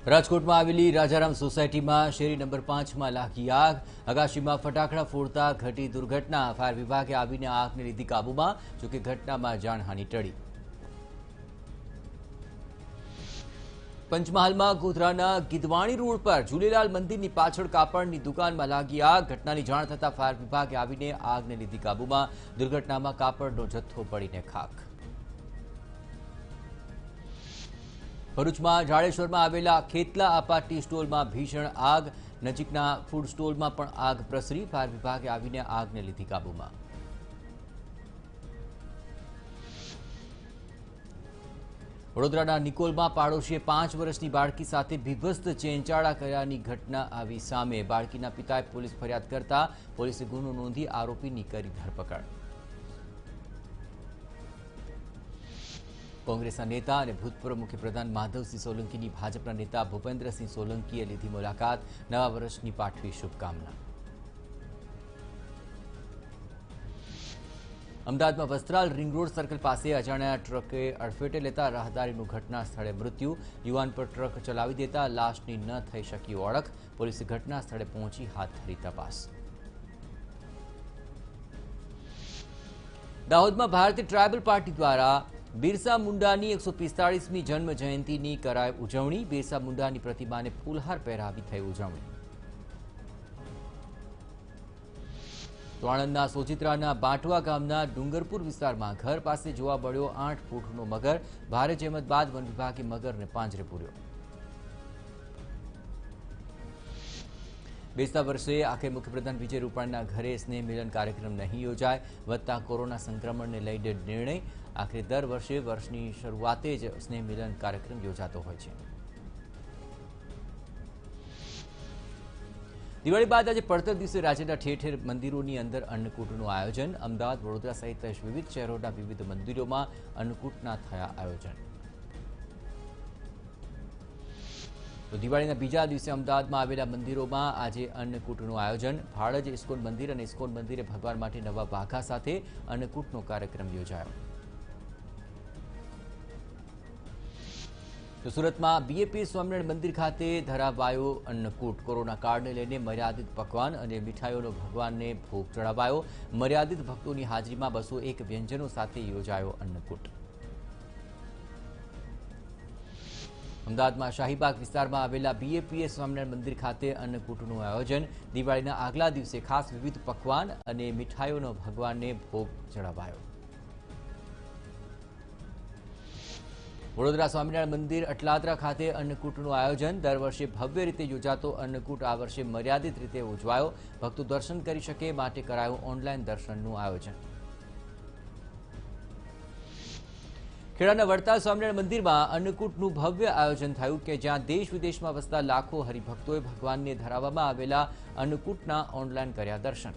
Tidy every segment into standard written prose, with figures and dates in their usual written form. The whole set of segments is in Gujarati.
રાજકોટમાં આવેલી રાજારામ સોસાયટીમાં શેરી નંબર 5માં લાગી આગ। અગાશીમાં ફટાકડા ફોડતા ઘટી દુર્ઘટના। ફાયર વિભાગે આવીને આગને લીધી કાબૂમાં, જોકે ઘટનામાં જાનહાનિ ટળી। પંચમહાલમાં ગોધરાના ગીધવાણી રોડ પર ઝૂલેલાલ મંદિરની પાછળ કાપડની દુકાનમાં લાગી આગ। ઘટનાની જાણ થતાં ફાયર વિભાગે આવીને આગને લીધી કાબૂમાં। દુર્ઘટનામાં કાપડનો જથ્થો બળીને ખાખ। ભરૂચમાં જાડેશ્વરમાં આવેલા ખેતલા આપાટી સ્ટોલમાં ભીષણ આગ। નજીકના ફૂડ સ્ટોલમાં પણ આગ પ્રસરી। ફાયર વિભાગે આવીને આગને લીધી કાબૂમાં। વડોદરાના નિકોલમાં પાડોશીએ 5 વર્ષની બાળકી સાથે બીભત્સ ચેંચાળા કર્યાની ઘટના આવી સામે। બાળકીના પિતાએ પોલીસ ફરિયાદ કરતા પોલીસે ગુનો નોંધી આરોપીની કરી ધરપકડ। કોંગ્રેસના નેતા અને ભૂતપૂર્વ મુખ્યપ્રધાન માધવસિંહ સોલંકીની ભાજપના નેતા ભૂપેન્દ્રસિંહ સોલંકીએ લીધી મુલાકાત। નવા વર્ષની પાઠવી શુભકામના। અમદાવાદમાં વસ્ત્રાલ રિંગ રોડ સર્કલ પાસે અજાણ્યા ટ્રકે અડફેટે લેતા રાહદારીનું ઘટના સ્થળે મૃત્યુ। યુવાન પર ટ્રક ચલાવી દેતા લાશની ન થઈ શકી ઓળખ। પોલીસે ઘટના સ્થળે પહોંચી હાથ ધરી તપાસ। દાહોદમાં ભારતીય ટ્રાયબલ પાર્ટી દ્વારા બિરસા મુંડાની 145મી જન્મ જયંતિની કરાઈ ઉજવણી। બિરસા મુંડાની પ્રતિમાને ફૂલહાર પહેરાવી થઈ ઉજવણી। તો આણંદના સોજિત્રાના બાંટવા ગામના ડુંગરપુર વિસ્તારમાં ઘર પાસે જોવા મળ્યો 8 ફૂટનો મગર। ભારે જહેમત બાદ વન વિભાગે મગરને પાંજરે પૂર્યો। બેસતા વર્ષે આખરે મુખ્યપ્રધાન વિજય રૂપાણીના ઘરે સ્નેહ મિલન કાર્યક્રમ નહીં યોજાય। વધતા કોરોના સંક્રમણને લઈને નિર્ણય। આખરે દર વર્ષે વર્ષની શરૂઆતે જ સ્નેહ મિલન કાર્યક્રમ યોજાતો હોય છે। દિવાળી બાદ આજે પડતર દિવસે રાજ્યના ઠેર ઠેર મંદિરોની અંદર અન્નકૂટનું આયોજન। અમદાવાદ, વડોદરા સહિત વિવિધ શહેરોના વિવિધ મંદિરોમાં અન્નકૂટના થયા આયોજન। તો દિવાળીના બીજા દિવસે અમદાવાદમાં આવેલા મંદિરોમાં આજે અન્નકૂટનું આયોજન। ભાડજ ઇસ્કોન મંદિર અને ઇસ્કોન મંદિરે ભગવાન માટે નવા વાઘા સાથે અન્નકૂટનો કાર્યક્રમ યોજાયો। તો સુરતમાં બીએપી સ્વામિનારાયણ મંદિર ખાતે ધરાવાયો અન્નકૂટ। કોરોના કાળને લઈને મર્યાદિત પકવાન અને મીઠાઈઓનો ભગવાનને ભોગ ચડાવાયો। મર્યાદિત ભક્તોની હાજરીમાં 201 વ્યંજનો સાથે યોજાયો અન્નકૂટ। અમદાવાદમાં શાહીબાગ વિસ્તારમાં આવેલા બીએપીએ સ્વામિનારાયણ મંદિર ખાતે અન્નકૂટનું આયોજન। દિવાળીના આગલા દિવસે ખાસ વિવિધ પકવાન અને મીઠાઈઓનો ભગવાનને ભોગ ચડાવાયો। વડોદરા સ્વામિનારાયણ મંદિર અટલાદરા ખાતે અન્નકૂટનું આયોજન। દર વર્ષે ભવ્ય રીતે યોજાતો અન્નકૂટ આ વર્ષે મર્યાદિત રીતે ઉજવાયો। ભક્તો દર્શન કરી શકે માટે કરાયું ઓનલાઈન દર્શનનું આયોજન। ખેડાના વડતાલ સ્વામિનારાયણ મંદિરમાં અન્નકૂટનું ભવ્ય આયોજન થયું કે જ્યાં દેશ વિદેશમાં વસતા લાખો હરિભક્તોએ ભગવાનને ધરાવવામાં આવેલા અન્નકૂટના ઓનલાઈન કર્યા દર્શન।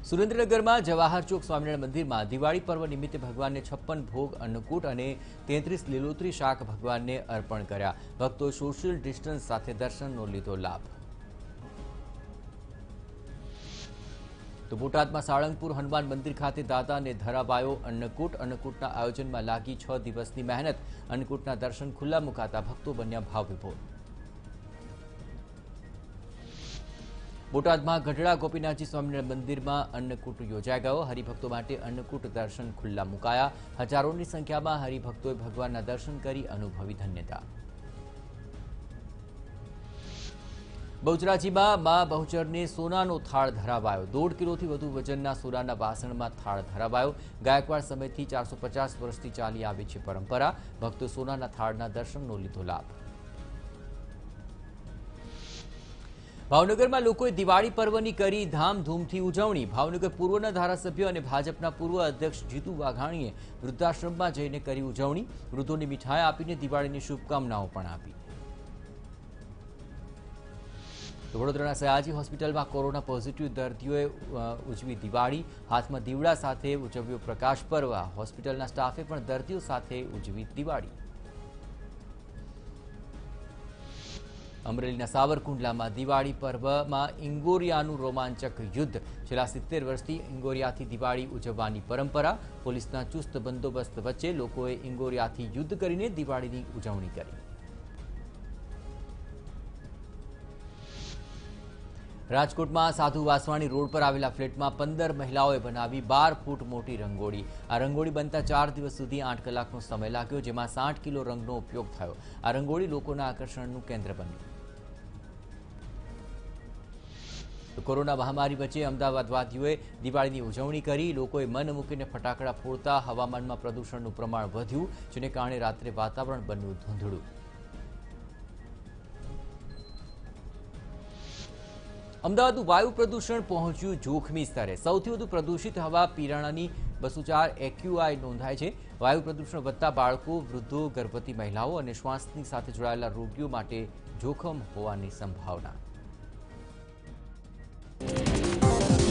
સુરેન્દ્રનગરમાં જવાહર ચોક સ્વામિનારાયણ મંદિરમાં દિવાળી પર્વ નિમિત્તે ભગવાનને 56 ભોગ અન્નકૂટ અને 33 લીલોતરી શાક ભગવાનને અર્પણ કર્યા। ભક્તોએ સોશિયલ ડિસ્ટન્સ સાથે દર્શનનો લીધો લાભ। તો બોટાદમાં સાળંગપુર હનુમાન મંદિર ખાતે દાદાને ધરાવાયો અન્નકૂટ। અન્નકૂટના આયોજનમાં લાગી 6 દિવસની મહેનત। અન્નકૂટના દર્શન ખુલ્લા મુકાતા ભક્તો બન્યા ભાવવિભોર। બોટાદમાં ગઢડા ગોપીનાથજી સ્વામિનારાયણ મંદિરમાં અન્નકૂટ યોજાઈ ગયો। હરિભક્તો માટે અન્નકૂટ દર્શન ખુલ્લા મુકાયા। હજારોની સંખ્યામાં હરિભક્તોએ ભગવાનના દર્શન કરી અનુભવી ધન્યતા। બહુચરાજીમાં મા બહુચરને સોનાનો થાળ ધરાવાયો। 1.5 કિલોથી વધુ વજનના સોનાના વાસણમાં થાળ ધરાવાયો। ગાયકવાડ સમયથી 450 વર્ષથી ચાલી આવી છે પરંપરા। ભક્તો સોનાના થાળના દર્શનનો લીધો લાભ। ભાવનગરમાં લોકોએ દિવાળી પર્વની કરી ધામધૂમથી ઉજવણી। ભાવનગર પૂર્વના ધારાસભ્ય અને ભાજપના પૂર્વ અધ્યક્ષ જીતુ વાઘાણીએ વૃદ્ધાશ્રમમાં જઈને કરી ઉજવણી। વૃદ્ધોને મીઠાઈ આપીને દિવાળીની શુભકામનાઓ પણ આપી। વડોદરાના સયાજી હોસ્પિટલમાં કોરોના પોઝિટિવ દર્દીઓએ ઉજવી દિવાળી। હાથમાં દીવડા સાથે ઉજવ્યો પ્રકાશ પર્વ। હોસ્પિટલના સ્ટાફે પણ દર્દીઓ સાથે ઉજવી દિવાળી। અમરેલીના સાવરકુંડલામાં દિવાળી પર્વમાં ઇંગોરિયાનું રોમાંચક યુદ્ધ. છેલ્લા 70 વર્ષથી ઇંગોરિયાથી દિવાળી ઉજવવાની પરંપરા. પોલીસના ચુસ્ત બંદોબસ્ત વચ્ચે લોકોએ ઇંગોરિયાથી યુદ્ધ કરીને દિવાળીની ઉજવણી કરી. રાજકોટમાં સાધુ વાસવાણી રોડ પર આવેલા ફ્લેટમાં 15 મહિલાઓએ બનાવી 12 ફૂટ મોટી રંગોળી. આ રંગોળી બનતા 4 દિવસ સુધી 8 કલાકનો સમય લાગ્યો, જેમાં 60 કિલો રંગનો ઉપયોગ થયો. આ રંગોળી લોકોના આકર્ષણનું કેન્દ્ર બન્યું. કોરોના મહામારી વચ્ચે અમદાવાદવાસીઓએ દિવાળીની ઉજવણી કરી. લોકોએ મન મૂકીને ફટાકડા ફોડતા હવામાનમાં પ્રદૂષણનું પ્રમાણ વધ્યું, જેને કારણે રાત્રે વાતાવરણ બન્યું ધૂંધળું. અમદાવાદનું વાયુ પ્રદૂષણ પહોંચ્યું જોખમી સ્તરે. સૌથી વધુ પ્રદૂષિત હવા પીરાણાની 204 AQI નોંધાય છે. વાયુ પ્રદૂષણ વધતા બાળકો, વૃદ્ધો, ગર્ભવતી મહિલાઓ અને શ્વાસની સાથે જોડાયેલા રોગીઓ માટે જોખમ હોવાની સંભાવના.